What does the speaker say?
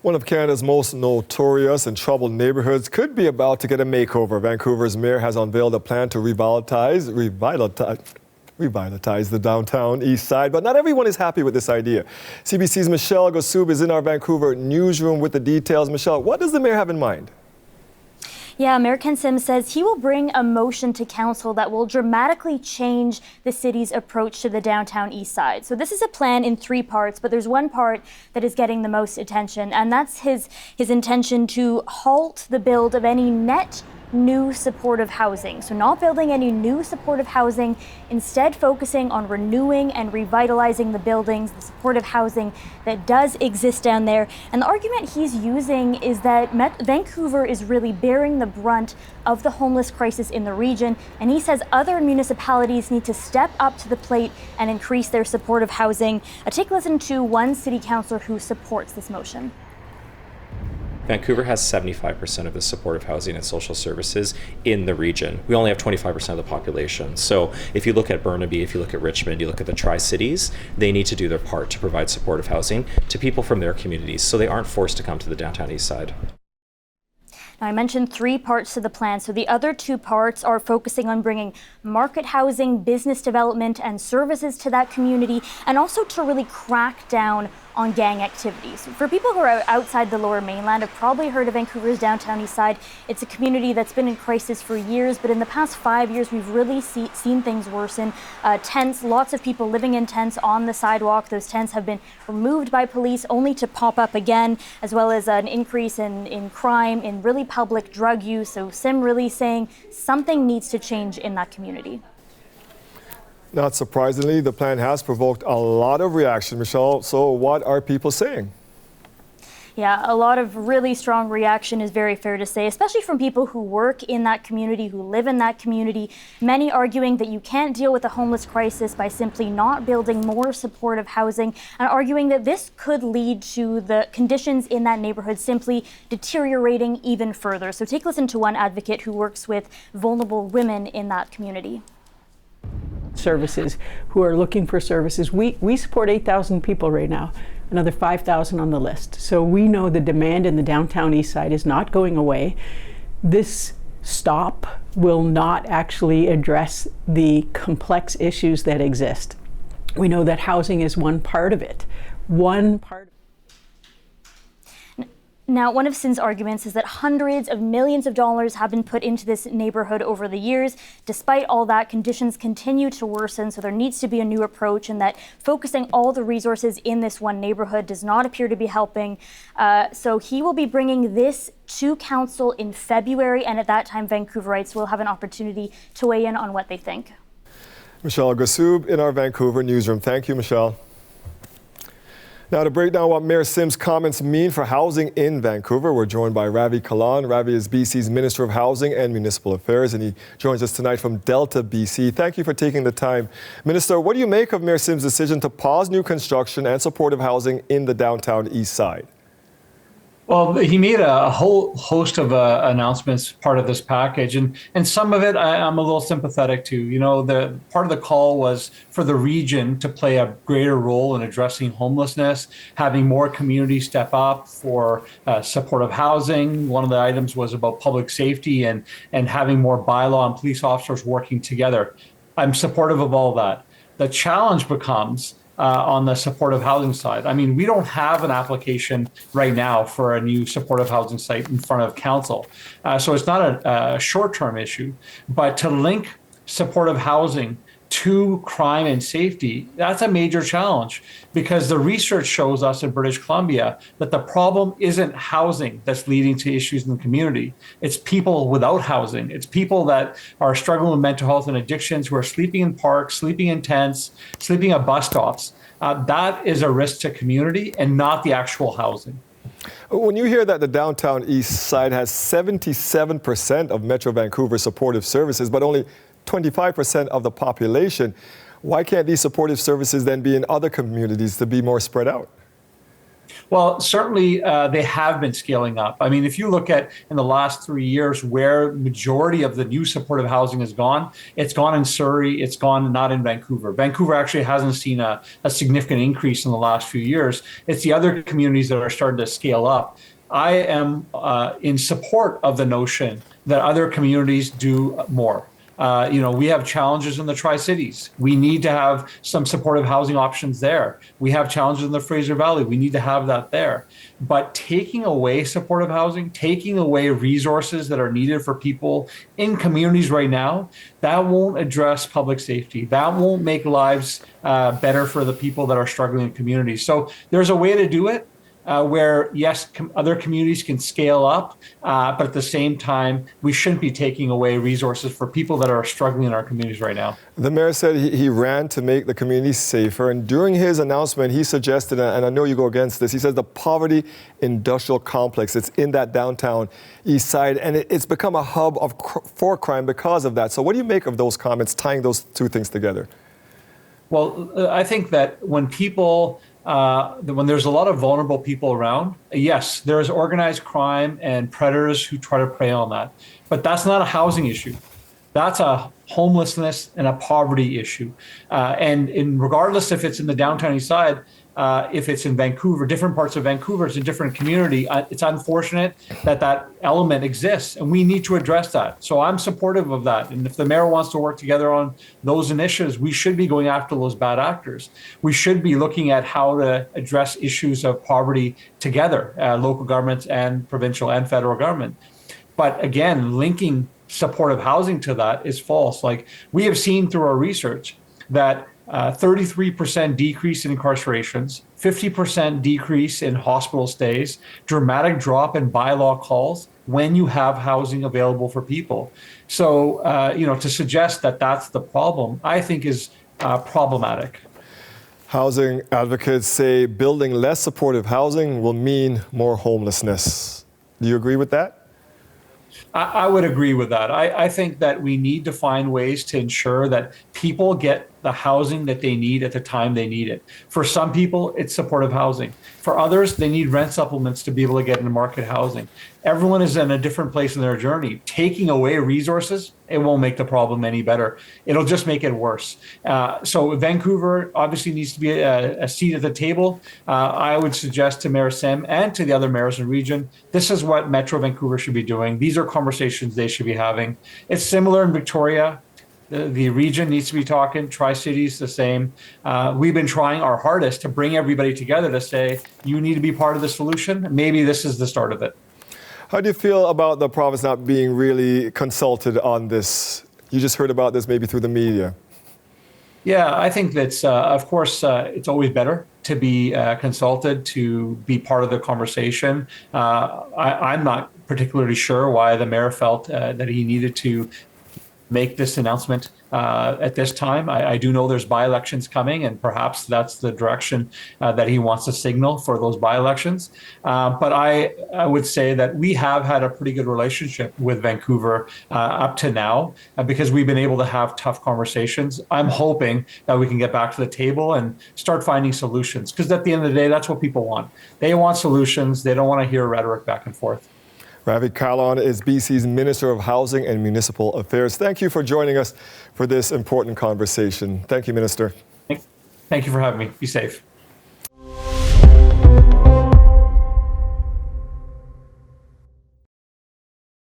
One of Canada's most notorious and troubled neighborhoods could be about to get a makeover. Vancouver's mayor has unveiled a plan to revitalize the Downtown Eastside, but not everyone is happy with this idea. CBC's Michelle Gosub is in our Vancouver newsroom with the details. Michelle, what does the mayor have in mind? Yeah, Mayor Ken Sim says he will bring a motion to council that will dramatically change the city's approach to the Downtown Eastside. So this is a plan in 3 parts, but there's one part that is getting the most attention, and that's his intention to halt the build of any net new supportive housing. So not building any new supportive housing, instead focusing on renewing and revitalizing the buildings, the supportive housing that does exist down there. And the argument he's using is that Vancouver is really bearing the brunt of the homeless crisis in the region. And he says other municipalities need to step up to the plate and increase their supportive housing. Take a listen to one city councillor who supports this motion. Vancouver has 75% of the supportive housing and social services in the region. We only have 25% of the population. So if you look at Burnaby, if you look at Richmond, you look at the Tri-Cities, they need to do their part to provide supportive housing to people from their communities so they aren't forced to come to the Downtown Eastside. Now, I mentioned 3 parts to the plan, so the other 2 parts are focusing on bringing market housing, business development, and services to that community, and also to really crack down on gang activities. For people who are outside the Lower Mainland, have probably heard of Vancouver's Downtown Eastside. It's a community that's been in crisis for years, but in the past 5 years, we've really seen things worsen. Tents, lots of people living in tents on the sidewalk. Those tents have been removed by police only to pop up again, as well as an increase in crime, in really public drug use. So Sim really saying something needs to change in that community. Not surprisingly, the plan has provoked a lot of reaction, Michelle. So what are people saying? Yeah, a lot of really strong reaction is very fair to say, especially from people who work in that community, who live in that community. Many arguing that you can't deal with the homeless crisis by simply not building more supportive housing, and arguing that this could lead to the conditions in that neighborhood simply deteriorating even further. So take a listen to one advocate who works with vulnerable women in that community. Services who are looking for services. We support 8,000 people right now, another 5,000 on the list. So we know the demand in the Downtown Eastside is not going away. This stop will not actually address the complex issues that exist. We know that housing is one part of it. Now, one of Sim's arguments is that hundreds of millions of dollars have been put into this neighborhood over the years. Despite all that, conditions continue to worsen, so there needs to be a new approach, and that focusing all the resources in this one neighborhood does not appear to be helping. So he will be bringing this to council in February, and at that time, Vancouverites will have an opportunity to weigh in on what they think. Michelle Gosub in our Vancouver newsroom. Thank you, Michelle. Now, to break down what Mayor Sim's comments mean for housing in Vancouver, we're joined by Ravi Kahlon. Ravi is BC's Minister of Housing and Municipal Affairs, and he joins us tonight from Delta, BC. Thank you for taking the time. Minister, what do you make of Mayor Sim's decision to pause new construction and supportive housing in the Downtown Eastside? Well, he made a whole host of announcements part of this package, and some of it I'm a little sympathetic to. You know, the part of the call was for the region to play a greater role in addressing homelessness, having more communities step up for supportive housing. One of the items was about public safety and having more bylaw and police officers working together. I'm supportive of all that. The challenge becomes on the supportive housing side. I mean, we don't have an application right now for a new supportive housing site in front of council. So it's not a short-term issue, but to link supportive housing to crime and safety, that's a major challenge, because the research shows us in British Columbia that the problem isn't housing that's leading to issues in the community. It's people without housing. It's people that are struggling with mental health and addictions, who are sleeping in parks, sleeping in tents, sleeping at bus stops. That is a risk to community and not the actual housing. When you hear that the Downtown Eastside has 77% of Metro Vancouver supportive services, but only 25% of the population, why can't these supportive services then be in other communities to be more spread out? Well, certainly they have been scaling up. I mean, if you look at in the last 3 years where majority of the new supportive housing has gone, it's gone in Surrey, it's gone not in Vancouver. Vancouver actually hasn't seen a significant increase in the last few years. It's the other communities that are starting to scale up. I am in support of the notion that other communities do more. We have challenges in the Tri-Cities. We need to have some supportive housing options there. We have challenges in the Fraser Valley. We need to have that there. But taking away supportive housing, taking away resources that are needed for people in communities right now, that won't address public safety. That won't make lives better for the people that are struggling in communities. So there's a way to do it. Where, yes, other communities can scale up, but at the same time, we shouldn't be taking away resources for people that are struggling in our communities right now. The mayor said he ran to make the community safer, and during his announcement, he suggested, and I know you go against this, he says the poverty industrial complex, it's in that downtown east side, and it's become a hub for crime because of that. So what do you make of those comments, tying those two things together? Well, I think that when people... when there's a lot of vulnerable people around, yes, there's organized crime and predators who try to prey on that. But that's not a housing issue. That's a homelessness and a poverty issue. And regardless if it's in the downtown east side, if it's in Vancouver, different parts of Vancouver, it's a different community. It's unfortunate that that element exists, and we need to address that. So I'm supportive of that. And if the mayor wants to work together on those initiatives, we should be going after those bad actors. We should be looking at how to address issues of poverty together, local governments and provincial and federal government. But again, linking supportive housing to that is false. Like we have seen through our research that 33% decrease in incarcerations, 50% decrease in hospital stays, dramatic drop in bylaw calls when you have housing available for people. So, to suggest that that's the problem, I think is problematic. Housing advocates say building less supportive housing will mean more homelessness. Do you agree with that? I would agree with that. I think that we need to find ways to ensure that people get the housing that they need at the time they need it. For some people, it's supportive housing. For others, they need rent supplements to be able to get into market housing. Everyone is in a different place in their journey. Taking away resources, it won't make the problem any better. It'll just make it worse. So Vancouver obviously needs to be a seat at the table. I would suggest to Mayor Sim and to the other mayors in the region, this is what Metro Vancouver should be doing. These are conversations they should be having. It's similar in Victoria. The region needs to be talking, Tri-Cities the same. We've been trying our hardest to bring everybody together to say, you need to be part of the solution. Maybe this is the start of it. How do you feel about the province not being really consulted on this? You just heard about this maybe through the media. Yeah, I think that's, of course, it's always better to be consulted, to be part of the conversation. I'm not particularly sure why the mayor felt that he needed to make this announcement at this time. I do know there's by-elections coming, and perhaps that's the direction that he wants to signal for those by-elections. But I would say that we have had a pretty good relationship with Vancouver up to now because we've been able to have tough conversations. I'm hoping that we can get back to the table and start finding solutions, because at the end of the day, that's what people want. They want solutions. They don't want to hear rhetoric back and forth. Ravi Kahlon is BC's Minister of Housing and Municipal Affairs. Thank you for joining us for this important conversation. Thank you, Minister. Thank you for having me. Be safe.